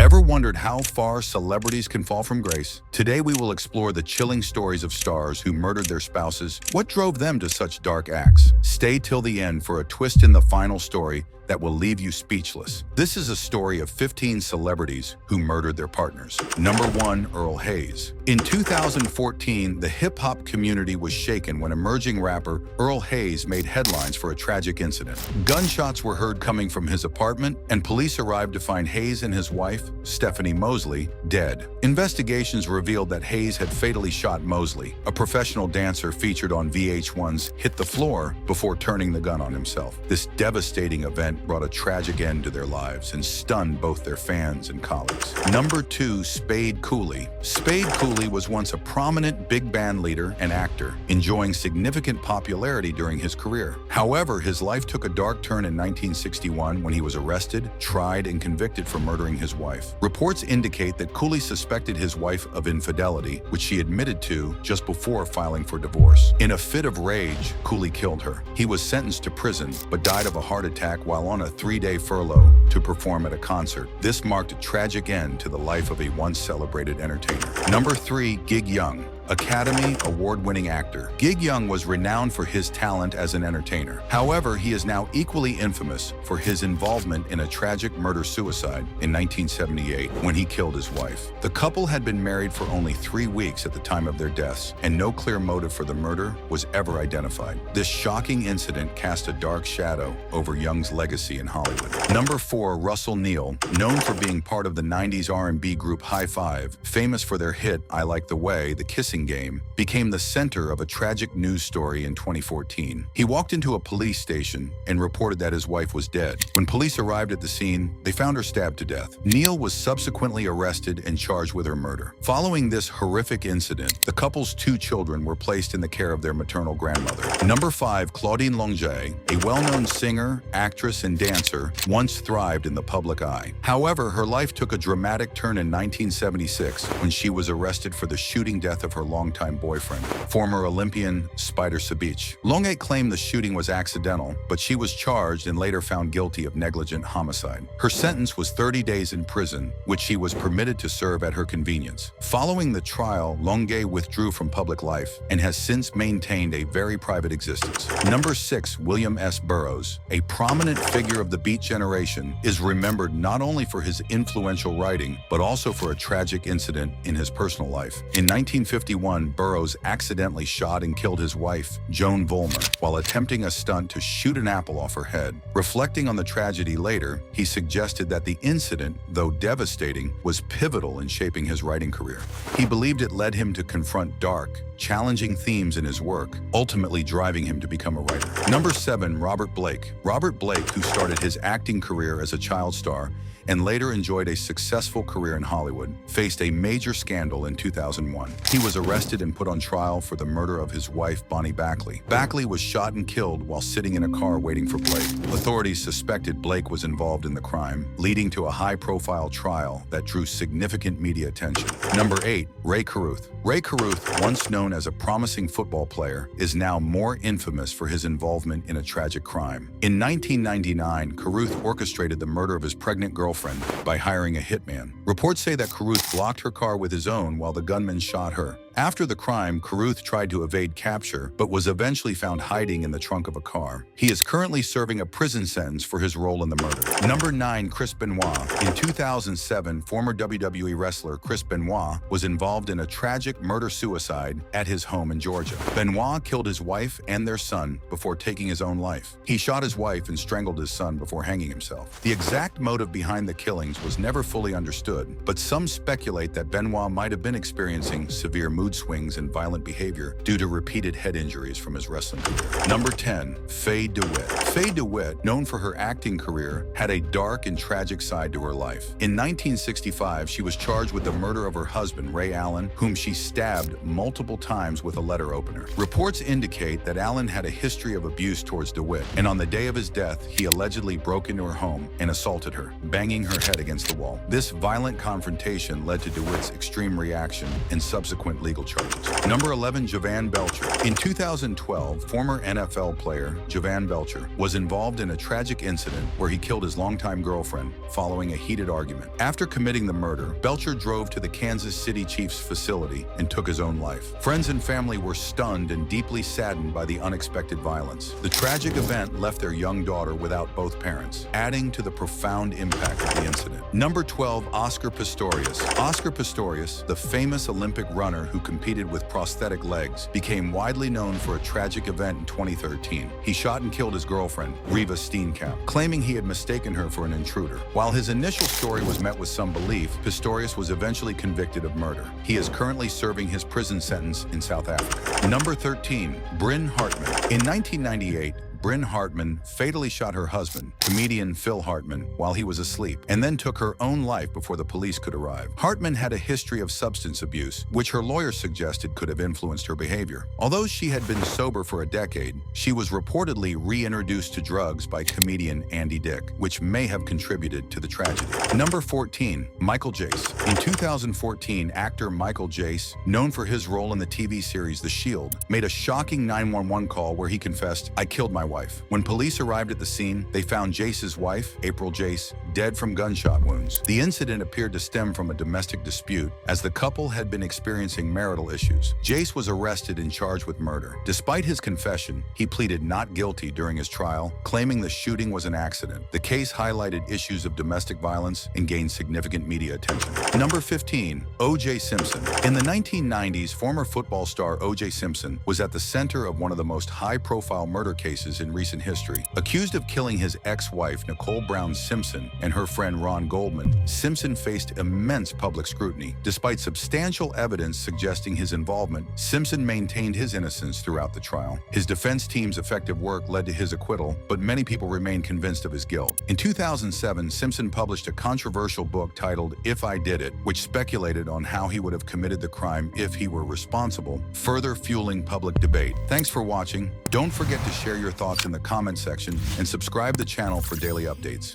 Ever wondered how far celebrities can fall from grace? Today we will explore the chilling stories of stars who murdered their spouses. What drove them to such dark acts? Stay till the end for a twist in the final story that will leave you speechless. This is a story of 15 celebrities who murdered their partners. Number 1, Earl Hayes. In 2014, the hip-hop community was shaken when emerging rapper Earl Hayes made headlines for a tragic incident. Gunshots were heard coming from his apartment, and police arrived to find Hayes and his wife, Stephanie Mosley, dead. Investigations revealed that Hayes had fatally shot Mosley, a professional dancer featured on VH1's Hit the Floor, before turning the gun on himself. This devastating event brought a tragic end to their lives and stunned both their fans and colleagues. Number 2, Spade Cooley. Spade Cooley was once a prominent big band leader and actor, enjoying significant popularity during his career. However, his life took a dark turn in 1961 when he was arrested, tried, and convicted for murdering his wife. Reports indicate that Cooley suspected his wife of infidelity, which she admitted to just before filing for divorce. In a fit of rage, Cooley killed her. He was sentenced to prison, but died of a heart attack while on a 3-day furlough to perform at a concert. This marked a tragic end to the life of a once celebrated entertainer. Number 3, Gig Young. Academy Award-winning actor. Gig Young was renowned for his talent as an entertainer. However, he is now equally infamous for his involvement in a tragic murder-suicide in 1978 when he killed his wife. The couple had been married for only 3 weeks at the time of their deaths, and no clear motive for the murder was ever identified. This shocking incident cast a dark shadow over Young's legacy in Hollywood. Number 4, Russell Neal. Known for being part of the 90s R&B group High Five, famous for their hit I Like the Way, the Kissing Game, became the center of a tragic news story in 2014. He walked into a police station and reported that his wife was dead. When police arrived at the scene, they found her stabbed to death. Neal was subsequently arrested and charged with her murder. Following this horrific incident, the couple's 2 children were placed in the care of their maternal grandmother. Number 5, Claudine Longet, a well-known singer, actress, and dancer, once thrived in the public eye. However, her life took a dramatic turn in 1976 when she was arrested for the shooting death of her longtime boyfriend, former Olympian Spider Sabic. Longet claimed the shooting was accidental, but she was charged and later found guilty of negligent homicide. Her sentence was 30 days in prison, which she was permitted to serve at her convenience. Following the trial, Longet withdrew from public life and has since maintained a very private existence. Number 6, William S. Burroughs. A prominent figure of the Beat generation, is remembered not only for his influential writing, but also for a tragic incident in his personal life. In 1951, Burroughs accidentally shot and killed his wife, Joan Vollmer, while attempting a stunt to shoot an apple off her head. Reflecting on the tragedy later, he suggested that the incident, though devastating, was pivotal in shaping his writing career. He believed it led him to confront dark, challenging themes in his work, ultimately driving him to become a writer. Number 7, Robert Blake. Robert Blake, who started his acting career as a child star and later enjoyed a successful career in Hollywood, faced a major scandal in 2001. He was arrested and put on trial for the murder of his wife, Bonnie Backley. Backley was shot and killed while sitting in a car waiting for Blake. Authorities suspected Blake was involved in the crime, leading to a high-profile trial that drew significant media attention. Number 8, Rae Carruth. Rae Carruth, once known as a promising football player, is now more infamous for his involvement in a tragic crime. In 1999, Carruth orchestrated the murder of his pregnant girlfriend by hiring a hitman. Reports say that Carruth blocked her car with his own while the gunman shot her. After the crime, Carruth tried to evade capture, but was eventually found hiding in the trunk of a car. He is currently serving a prison sentence for his role in the murder. Number 9, Chris Benoit. In 2007, former WWE wrestler Chris Benoit was involved in a tragic murder-suicide at his home in Georgia. Benoit killed his wife and their son before taking his own life. He shot his wife and strangled his son before hanging himself. The exact motive behind the killings was never fully understood, but some speculate that Benoit might have been experiencing severe mood swings and violent behavior due to repeated head injuries from his wrestling career. Number 10, Faye DeWitt. Faye DeWitt, known for her acting career, had a dark and tragic side to her life. In 1965, she was charged with the murder of her husband, Ray Allen, whom she stabbed multiple times with a letter opener. Reports indicate that Allen had a history of abuse towards DeWitt, and on the day of his death, he allegedly broke into her home and assaulted her, banging her head against the wall. This violent confrontation led to DeWitt's extreme reaction and subsequent legal legal charges. Number 11, Javan Belcher. In 2012, former NFL player Javan Belcher was involved in a tragic incident where he killed his longtime girlfriend following a heated argument. After committing the murder, Belcher drove to the Kansas City Chiefs facility and took his own life. Friends and family were stunned and deeply saddened by the unexpected violence. The tragic event left their young daughter without both parents, adding to the profound impact of the incident. Number 12, Oscar Pistorius. Oscar Pistorius, the famous Olympic runner who competed with prosthetic legs, became widely known for a tragic event in 2013. He shot and killed his girlfriend, Reva Steenkamp, claiming he had mistaken her for an intruder. While his initial story was met with some belief, Pistorius was eventually convicted of murder. He is currently serving his prison sentence in South Africa. Number 13, Bryn Hartman. In 1998, Bryn Hartman fatally shot her husband, comedian Phil Hartman, while he was asleep, and then took her own life before the police could arrive. Hartman had a history of substance abuse, which her lawyers suggested could have influenced her behavior. Although she had been sober for a decade, she was reportedly reintroduced to drugs by comedian Andy Dick, which may have contributed to the tragedy. Number 14, Michael Jace. In 2014, actor Michael Jace, known for his role in the TV series The Shield, made a shocking 911 call where he confessed, "I killed my wife." When police arrived at the scene, they found Jace's wife, April Jace, dead from gunshot wounds. The incident appeared to stem from a domestic dispute, as the couple had been experiencing marital issues. Jace was arrested and charged with murder. Despite his confession, he pleaded not guilty during his trial, claiming the shooting was an accident. The case highlighted issues of domestic violence and gained significant media attention. Number 15, O.J. Simpson. In the 1990s, former football star O.J. Simpson was at the center of one of the most high-profile murder cases in recent history. Accused of killing his ex-wife, Nicole Brown Simpson, and her friend Ron Goldman, Simpson faced immense public scrutiny. Despite substantial evidence suggesting his involvement, Simpson maintained his innocence throughout the trial. His defense team's effective work led to his acquittal, but many people remain convinced of his guilt. In 2007, Simpson published a controversial book titled If I Did It, which speculated on how he would have committed the crime if he were responsible, further fueling public debate. Thanks for watching. Don't forget to share your thoughts in the comment section and subscribe to the channel for daily updates.